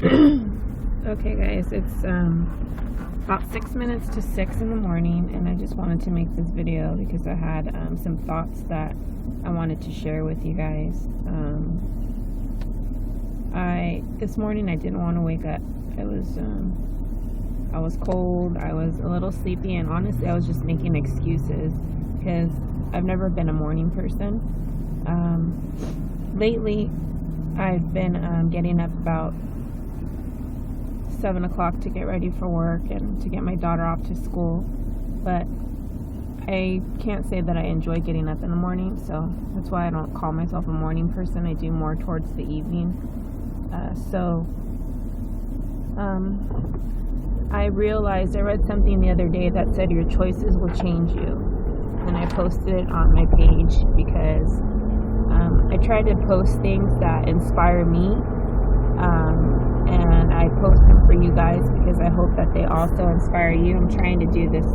Okay, guys, it's about 6 minutes to 6 in the morning, and I just wanted to make this video because I had some thoughts that I wanted to share with you guys. This morning I didn't want to wake up. I was cold, I was a little sleepy, and honestly I was just making excuses because I've never been a morning person. Lately I've been getting up about 7 o'clock to get ready for work and to get my daughter off to school, but I can't say that I enjoy getting up in the morning, so that's why I don't call myself a morning person. I do more towards the evening. I realized, I read something the other day that said your choices will change you, and I posted it on my page because I try to post things that inspire me, and I post them for you guys because I hope that they also inspire you. I'm trying to do this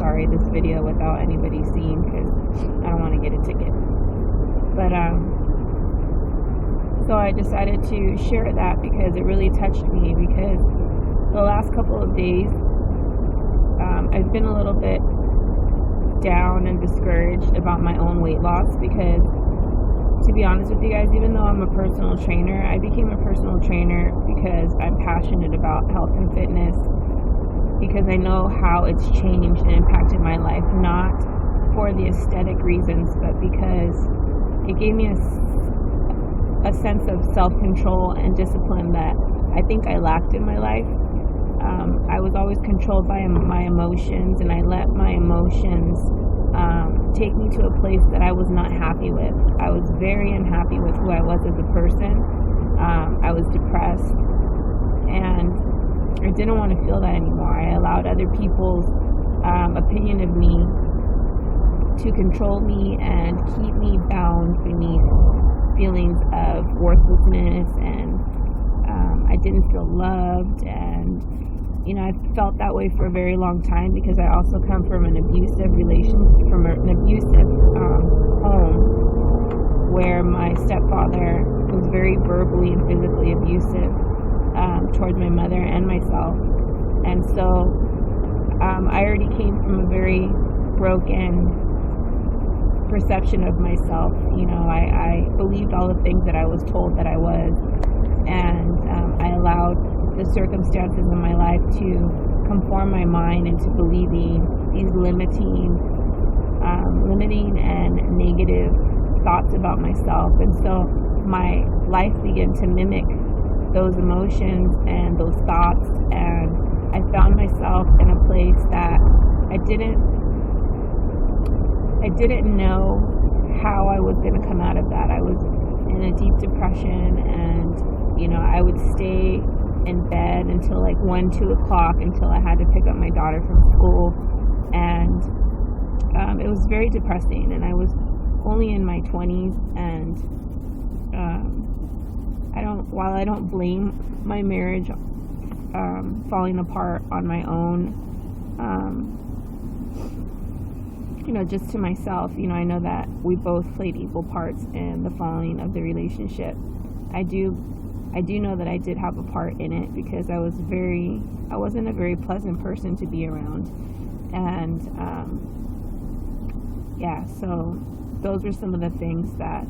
video without anybody seeing because I don't want to get a ticket. But so I decided to share that because it really touched me, because the last couple of days I've been a little bit down and discouraged about my own weight loss because, to be honest with you guys, even though I'm a personal trainer, I became a personal trainer because I'm passionate about health and fitness, because I know how it's changed and impacted my life, not for the aesthetic reasons, but because it gave me a sense of self-control and discipline that I think I lacked in my life. I was always controlled by my emotions, and I let my emotions take me to a place that I was not happy with. I was very unhappy with who I was as a person. I was depressed, and I didn't want to feel that anymore. I allowed other people's opinion of me to control me and keep me bound beneath feelings of worthlessness, and I didn't feel loved, and I felt that way for a very long time because I also come from an abusive home where my stepfather was very verbally and physically abusive towards my mother and myself. And so I already came from a very broken perception of myself. I believed all the things that I was told that I was, and I allowed the circumstances in my life to conform my mind into believing these limiting and negative thoughts about myself. And so my life began to mimic those emotions and those thoughts, and I found myself in a place that I didn't know how I was going to come out of that. I was in a deep depression, and I would stay in bed until like 1-2 o'clock until I had to pick up my daughter from school, and it was very depressing. And I was only in my 20s, and while I don't blame my marriage falling apart on my own, just to myself, I know that we both played equal parts in the falling of the relationship. I do know that I did have a part in it because I wasn't a very pleasant person to be around. And so those were some of the things that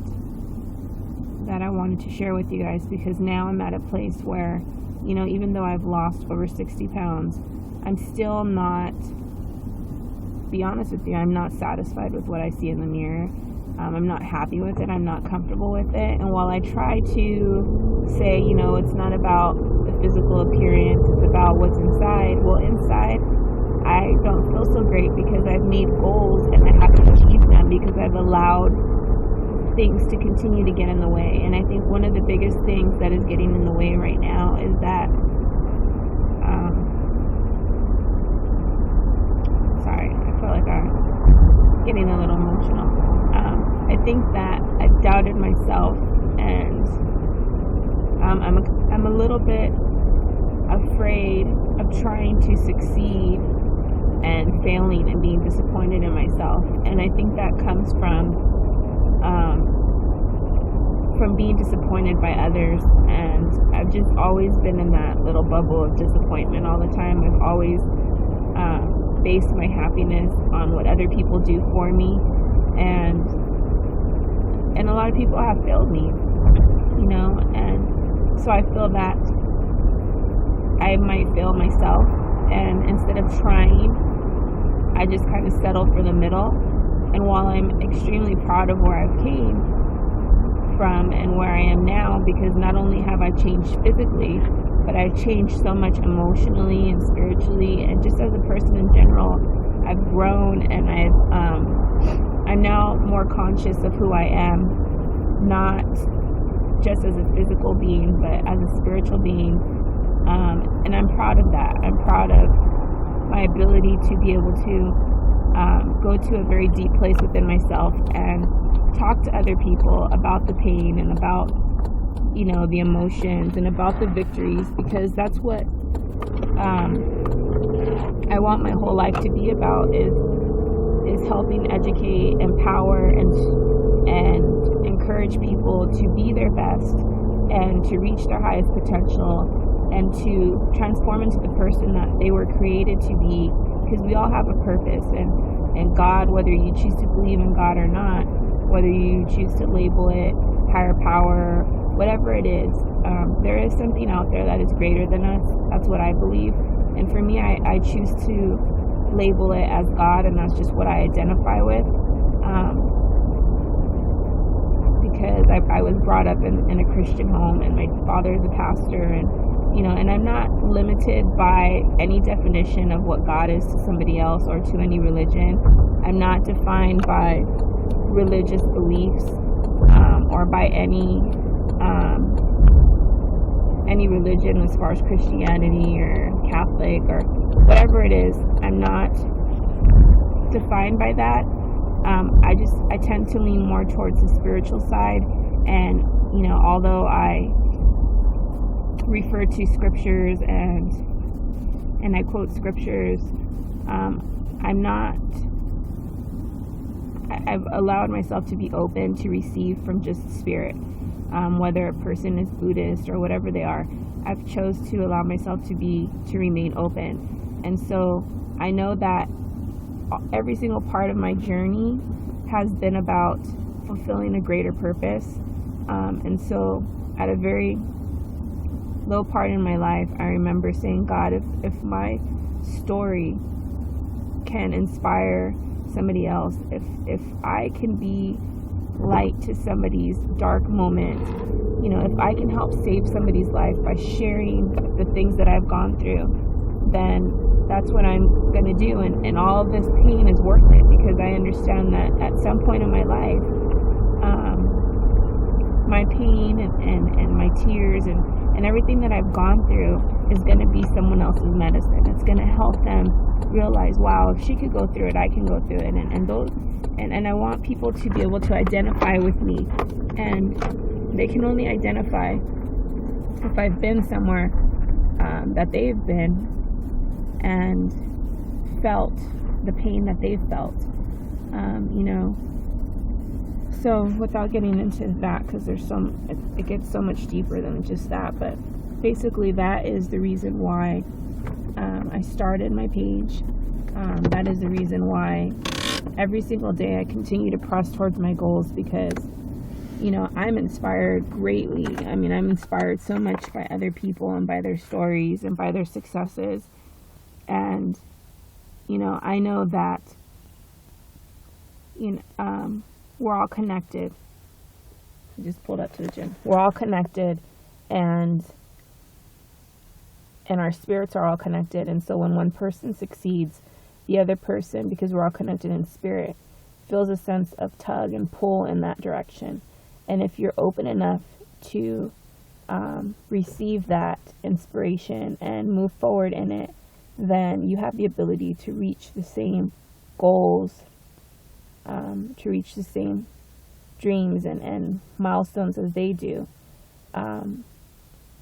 I wanted to share with you guys, because now I'm at a place where, even though I've lost over 60 pounds, I'm still not, to be honest with you, I'm not satisfied with what I see in the mirror. I'm not happy with it. I'm not comfortable with it. And while I try to say, it's not about the physical appearance, it's about what's inside. Well, inside, I don't feel so great because I've made goals and I haven't achieved them because I've allowed things to continue to get in the way. And I think one of the biggest things that is getting in the way right now is that, sorry, I feel like I'm getting a little emotional. I think that I've doubted myself, and I'm a little bit afraid of trying to succeed and failing and being disappointed in myself. And I think that comes from from being disappointed by others. And I've just always been in that little bubble of disappointment all the time. I've always based my happiness on what other people do for me, and a lot of people have failed me, and so I feel that I might fail myself, and instead of trying, I just kind of settle for the middle. And while I'm extremely proud of where I've came from and where I am now, because not only have I changed physically, but I've changed so much emotionally and spiritually, and just as a person in general, I've grown, and I'm now more conscious of who I am, not just as a physical being, but as a spiritual being. And I'm proud of that. I'm proud of my ability to be able to go to a very deep place within myself and talk to other people about the pain and about, the emotions and about the victories, because that's what I want my whole life to be about, is helping educate, empower, and encourage people to be their best and to reach their highest potential and to transform into the person that they were created to be, because we all have a purpose, and God, whether you choose to believe in God or not, whether you choose to label it higher power, whatever it is, there is something out there that is greater than us. That's what I believe. And for me, I choose to label it as God, and that's just what I identify with, because I was brought up in a Christian home, and my father is a pastor, and I'm not limited by any definition of what God is to somebody else or to any religion. I'm not defined by religious beliefs or by any religion as far as Christianity or Catholic or whatever it is. I'm not defined by that. I tend to lean more towards the spiritual side, and although I refer to scriptures and I quote scriptures, I've allowed myself to be open to receive from just spirit, whether a person is Buddhist or whatever they are. I've chose to allow myself to remain open. And so I know that every single part of my journey has been about fulfilling a greater purpose. And so at a very low part in my life, I remember saying, God, if my story can inspire somebody else, if I can be light to somebody's dark moment, if I can help save somebody's life by sharing the things that I've gone through, then that's what I'm going to do. And all of this pain is worth it, because I understand that at some point in my life, my pain and my tears and everything that I've gone through is going to be someone else's medicine. It's going to help them realize, wow, if she could go through it, I can go through it. And I want people to be able to identify with me, and they can only identify if I've been somewhere that they've been and felt the pain that they've felt, So without getting into that, because it gets so much deeper than just that, but basically that is the reason why I started my page. That is the reason why every single day I continue to press towards my goals, because I'm inspired greatly. I mean, I'm inspired so much by other people and by their stories and by their successes. And, I know that, we're all connected. I just pulled up to the gym. We're all connected, and our spirits are all connected. And so when one person succeeds, the other person, because we're all connected in spirit, feels a sense of tug and pull in that direction. And if you're open enough to receive that inspiration and move forward in it, then you have the ability to reach the same goals, to reach the same dreams and milestones as they do,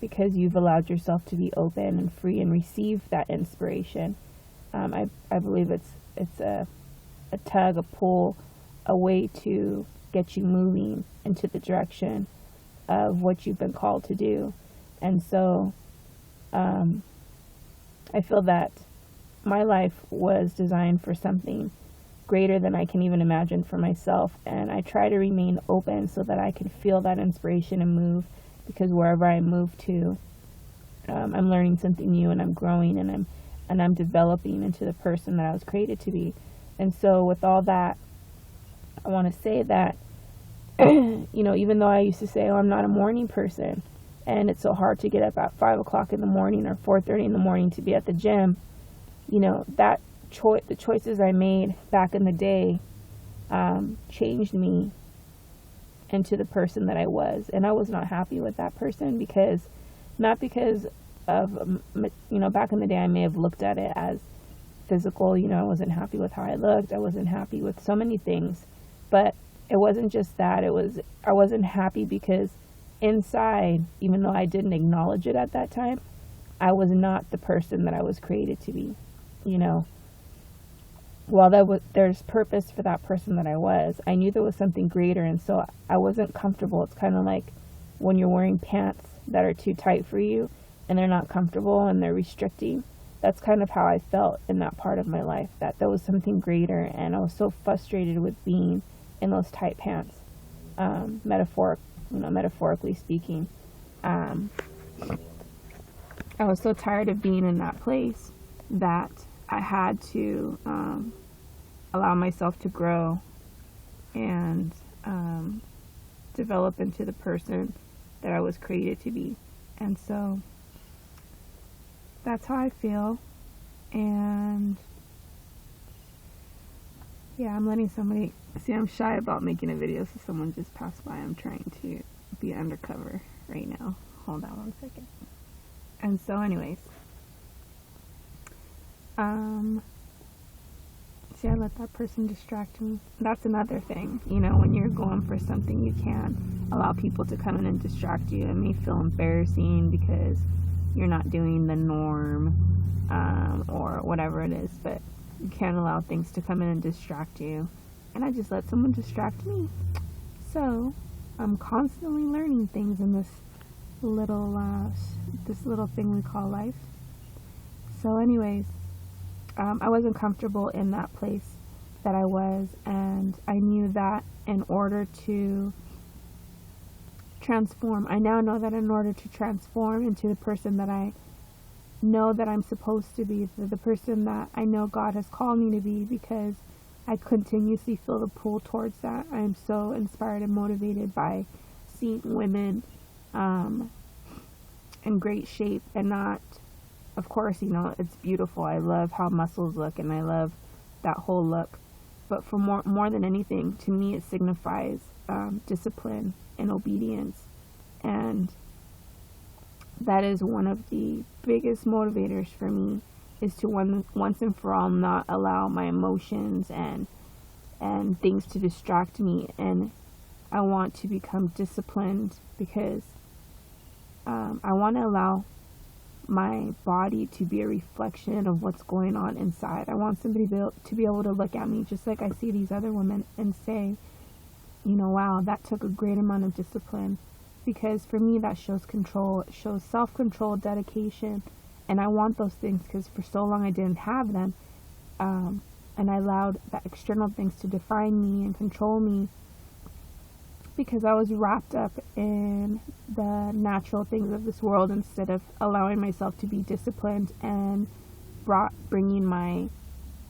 because you've allowed yourself to be open and free and receive that inspiration. I believe it's a tug, a pull, a way to get you moving into the direction of what you've been called to do. And so I feel that my life was designed for something greater than I can even imagine for myself, and I try to remain open so that I can feel that inspiration and move, because wherever I move to, I'm learning something new, and I'm growing, and I'm developing into the person that I was created to be. And so with all that, I want to say that even though I used to say, oh, I'm not a morning person, and it's so hard to get up at 5 o'clock in the morning or 4:30 in the morning to be at the gym, that the choices I made back in the day changed me into the person that I was. And I was not happy with that person, not because of, back in the day I may have looked at it as physical. I wasn't happy with how I looked. I wasn't happy with so many things. But it wasn't just that. I wasn't happy because inside, even though I didn't acknowledge it at that time, I was not the person that I was created to be. While there's purpose for that person that I was, I knew there was something greater, and so I wasn't comfortable. It's kind of like when you're wearing pants that are too tight for you, and they're not comfortable and they're restricting. That's kind of how I felt in that part of my life, that there was something greater, and I was so frustrated with being in those tight pants, metaphorically speaking. I was so tired of being in that place that I had to allow myself to grow and develop into the person that I was created to be. And so that's how I feel. And yeah, I'm letting somebody see. I'm shy about making a video, so someone just passed by. I'm trying to be undercover right now. Hold on 1 second. And so anyways, see, I let that person distract me. That's another thing, when you're going for something, you can't allow people to come in and distract you. It may feel embarrassing because you're not doing the norm, or whatever it is, but you can't allow things to come in and distract you. And I just let someone distract me. So I'm constantly learning things in this little thing we call life. So anyways, I wasn't comfortable in that place that I was, and I knew that in order to transform, I now know that in order to transform into the person that I know that I'm supposed to be, the person that I know God has called me to be, because I continuously feel the pull towards that. I am so inspired and motivated by seeing women in great shape, and not, of course, it's beautiful. I love how muscles look, and I love that whole look. But for more than anything, to me, it signifies discipline and obedience. And that is one of the biggest motivators for me, is to once and for all not allow my emotions and things to distract me. And I want to become disciplined, because I want to allow my body to be a reflection of what's going on inside. I want somebody to be able to look at me just like I see these other women and say, wow, that took a great amount of discipline. Because for me, that shows control. It shows self-control, dedication. And I want those things, because for so long I didn't have them. And I allowed the external things to define me and control me, because I was wrapped up in the natural things of this world, instead of allowing myself to be disciplined and bringing my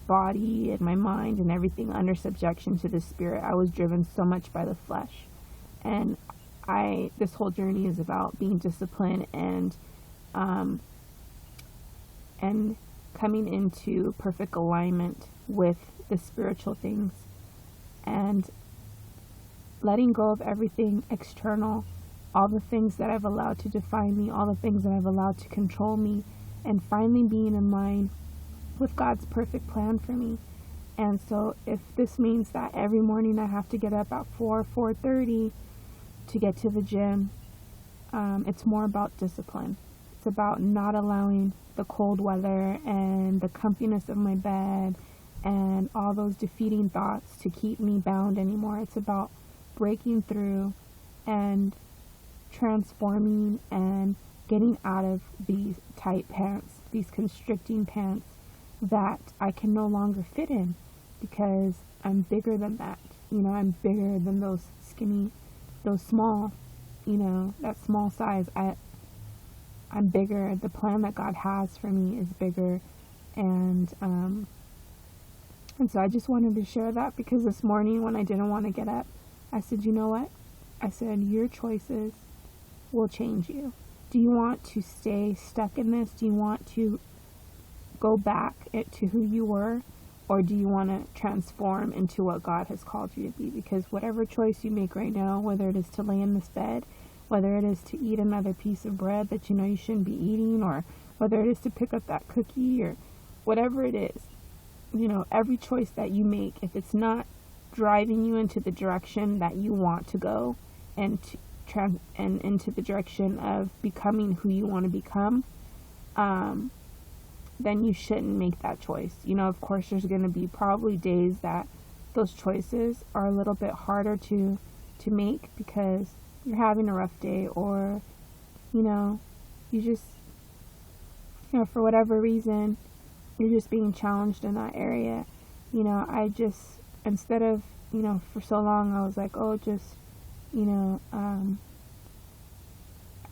body and my mind and everything under subjection to the spirit. I was driven so much by the flesh. And this whole journey is about being disciplined and coming into perfect alignment with the spiritual things, and letting go of everything external, all the things that I've allowed to define me, all the things that I've allowed to control me, and finally being in line with God's perfect plan for me. And so if this means that every morning I have to get up at 4:30 to get to the gym, it's more about discipline. It's about not allowing the cold weather and the comfiness of my bed and all those defeating thoughts to keep me bound anymore. It's about breaking through and transforming and getting out of these tight pants, these constricting pants that I can no longer fit in, because I'm bigger than that. I'm bigger than those skinny, those small, that small size. I'm bigger. The plan that God has for me is bigger. And so I just wanted to share that, because this morning when I didn't want to get up, I said, you know what? I said, your choices will change you. Do you want to stay stuck in this? Do you want to go back to who you were? Or do you want to transform into what God has called you to be? Because whatever choice you make right now, whether it is to lay in this bed, whether it is to eat another piece of bread that you shouldn't be eating, or whether it is to pick up that cookie, or whatever it is, every choice that you make, if it's not driving you into the direction that you want to go, and into the direction of becoming who you want to become, then you shouldn't make that choice. Of course, there's going to be probably days that those choices are a little bit harder to make, because you're having a rough day, or you just for whatever reason you're just being challenged in that area. I just, instead of for so long I was like, oh, just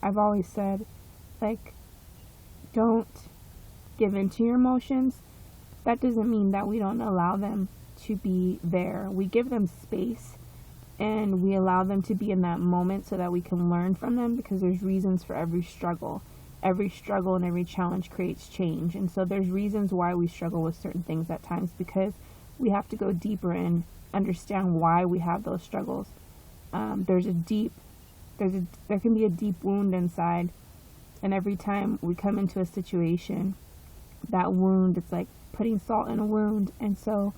I've always said, like, don't give in to your emotions. That doesn't mean that we don't allow them to be there. We give them space, and we allow them to be in that moment so that we can learn from them, because there's reasons for every struggle. Every struggle and every challenge creates change. And so there's reasons why we struggle with certain things at times, because we have to go deeper and understand why we have those struggles. There can be a deep wound inside, and every time we come into a situation, that wound, it's like putting salt in a wound. And so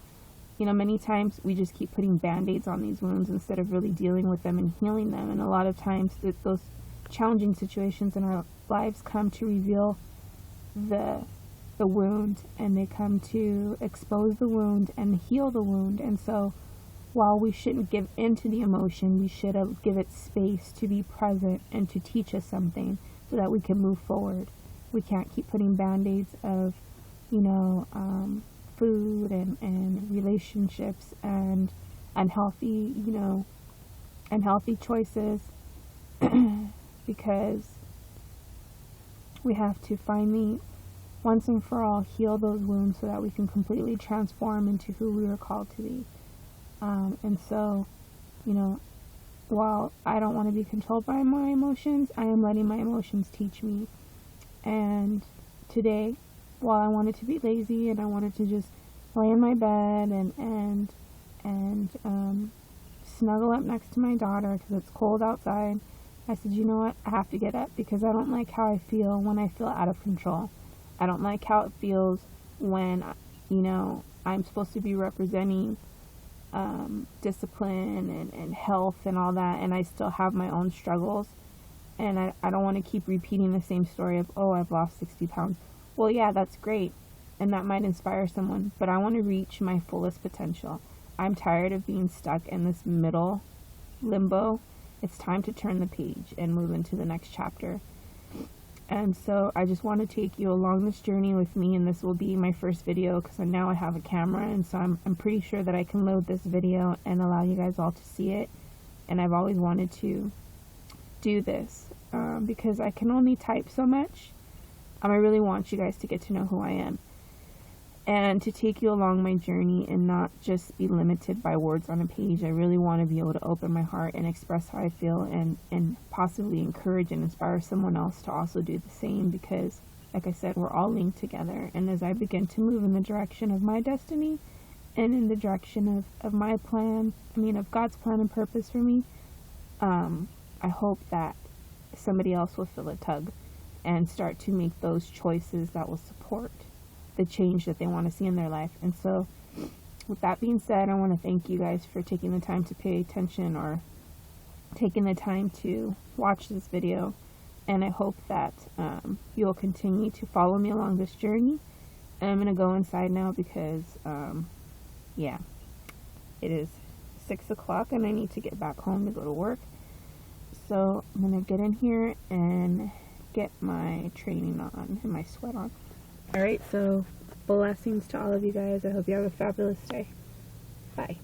many times we just keep putting band-aids on these wounds instead of really dealing with them and healing them. And a lot of times those challenging situations in our lives come to reveal the wound, and they come to expose the wound and heal the wound. And so while we shouldn't give into the emotion, we should give it space to be present and to teach us something so that we can move forward. We can't keep putting band-aids of food and relationships and unhealthy choices because we have to finally, once and for all, heal those wounds so that we can completely transform into who we were called to be. And so, while I don't want to be controlled by my emotions, I am letting my emotions teach me. And today, while I wanted to be lazy and I wanted to just lay in my bed and snuggle up next to my daughter because it's cold outside, I said, you know what, I have to get up, because I don't like how I feel when I feel out of control. I don't like how it feels when, I'm supposed to be representing discipline and health and all that, and I still have my own struggles. And I don't want to keep repeating the same story of, oh, I've lost 60 pounds. Well, yeah, that's great, and that might inspire someone, but I want to reach my fullest potential. I'm tired of being stuck in this middle limbo. It's time to turn the page and move into the next chapter. And so I just want to take you along this journey with me, and this will be my first video because now I have a camera, and so I'm pretty sure that I can load this video and allow you guys all to see it. And I've always wanted to do this because I can only type so much. I really want you guys to get to know who I am and to take you along my journey and not just be limited by words on a page. I really want to be able to open my heart and express how I feel and possibly encourage and inspire someone else to also do the same, because like I said, we're all linked together. And as I begin to move in the direction of my destiny and in the direction of my plan, of God's plan and purpose for me, I hope that somebody else will feel a tug and start to make those choices that will support the change that they want to see in their life. And so with that being said, I want to thank you guys for taking the time to pay attention or taking the time to watch this video. And I hope that you'll continue to follow me along this journey. And I'm going to go inside now because, it is 6 o'clock and I need to get back home to go to work. So I'm gonna get in here and get my training on and my sweat on. Alright, so blessings to all of you guys. I hope you have a fabulous day. Bye.